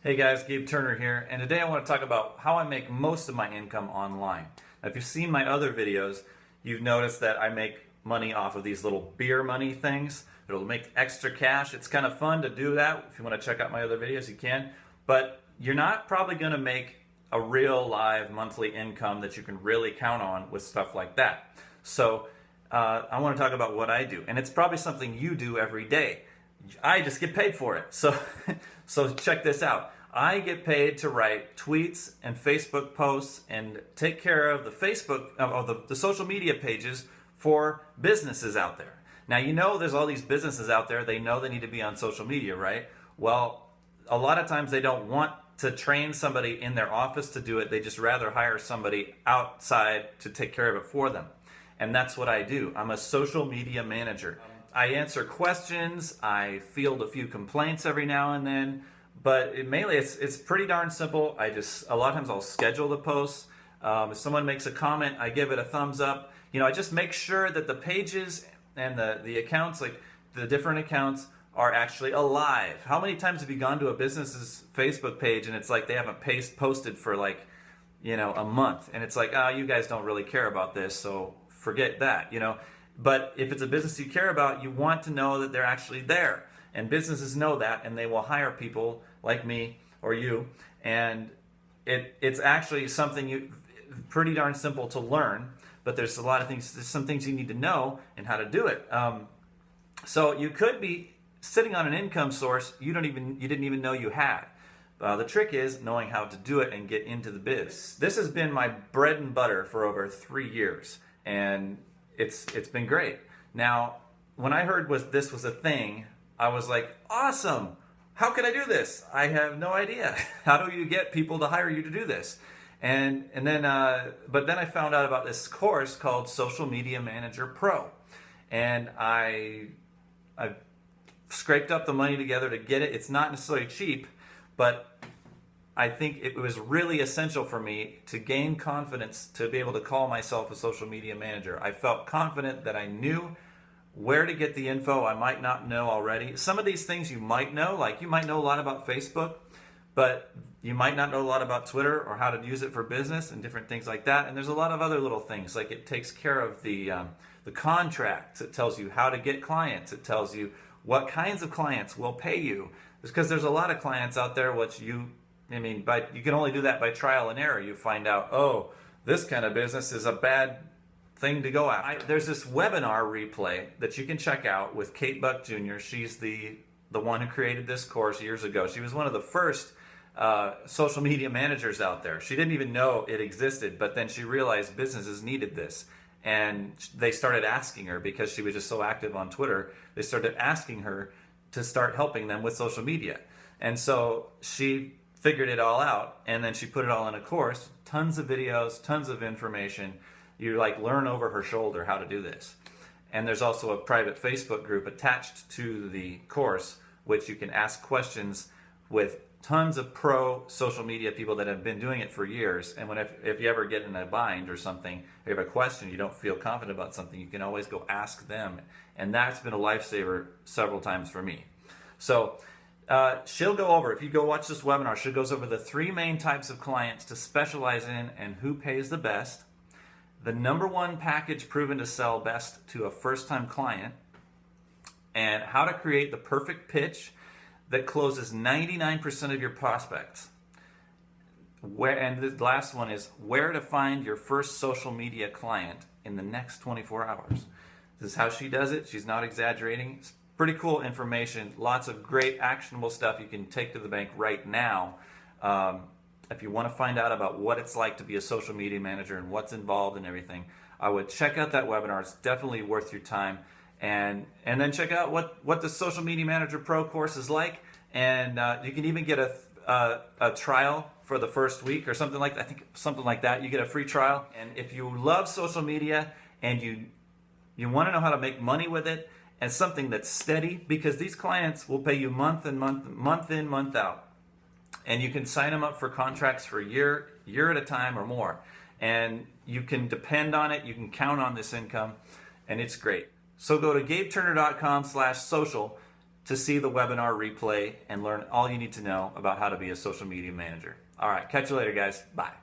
Hey guys, Gabe Turner here, and today I want to talk about how I make most of my income online. Now, if you've seen my other videos, you've noticed that I make money off of these little beer money things. It'll make extra cash. It's kind of fun to do that. If you want to check out my other videos, you can. But you're not probably going to make a real live monthly income that you can really count on with stuff like that. So I want to talk about what I do, and it's probably something you do every day. I just get paid for it. So check this out. I get paid to write tweets and Facebook posts and take care of the the social media pages for businesses out there. Now, you know there's all these businesses out there, they know they need to be on social media, right? Well, a lot of times they don't want to train somebody in their office to do it. They just rather hire somebody outside to take care of it for them. And that's what I do. I'm a social media manager. I answer questions, I field a few complaints every now and then, but mainly it's pretty darn simple. A lot of times I'll schedule the posts. If someone makes a comment, I give it a thumbs up. I just make sure that the pages and the accounts, like the different accounts, are actually alive. How many times have you gone to a business's Facebook page and it's like they haven't posted for a month, and it's like, oh, you guys don't really care about this, so forget that, But if it's a business you care about, you want to know that they're actually there. And businesses know that, and they will hire people like me or you. And it's actually something pretty darn simple to learn, but there's some things you need to know and how to do it. So you could be sitting on an income source you didn't even know you had. The trick is knowing how to do it and get into the biz. This has been my bread and butter for over 3 years, and it's been great. Now, when I heard this was a thing, I was like, awesome! How can I do this? I have no idea. How do you get people to hire you to do this? But then I found out about this course called Social Media Manager Pro, and I scraped up the money together to get it. It's not necessarily cheap, but I think it was really essential for me to gain confidence to be able to call myself a social media manager. I felt confident that I knew where to get the info I might not know already. Some of these things you might know, like you might know a lot about Facebook, but you might not know a lot about Twitter or how to use it for business and different things like that. And there's a lot of other little things, like it takes care of the contracts. It tells you how to get clients. It tells you what kinds of clients will pay you. Because there's a lot of clients out there you can only do that by trial and error. You find out, oh, this kind of business is a bad thing to go after. There's this webinar replay that you can check out with Kate Buck Jr. She's the one who created this course years ago. She was one of the first social media managers out there. She didn't even know it existed, but then she realized businesses needed this. And they started asking her, because she was just so active on Twitter, they started asking her to start helping them with social media. And so she figured it all out, and then she put it all in a course, tons of videos, tons of information. You learn over her shoulder how to do this. And there's also a private Facebook group attached to the course, which you can ask questions with tons of pro social media people that have been doing it for years. And if you ever get in a bind or something, or you have a question, you don't feel confident about something, you can always go ask them. And that's been a lifesaver several times for me. So she'll go over, if you go watch this webinar, she goes over the 3 main types of clients to specialize in and who pays the best, the #1 package proven to sell best to a first-time client, and how to create the perfect pitch that closes 99% of your prospects. And the last one is where to find your first social media client in the next 24 hours. This is how she does it. She's not exaggerating. It's pretty cool information. Lots of great actionable stuff you can take to the bank right now. If you want to find out about what it's like to be a social media manager and what's involved and everything, I would check out that webinar. It's definitely worth your time. And then check out what the Social Media Manager Pro course is like. And you can even get a trial for the first week or something like that. I think something like that. You get a free trial. And if you love social media and you want to know how to make money with it, and something that's steady, because these clients will pay you month in, month out. And you can sign them up for contracts for a year at a time or more. And you can depend on it, you can count on this income, and it's great. So go to gabeturner.com/social to see the webinar replay and learn all you need to know about how to be a social media manager. All right, catch you later, guys. Bye.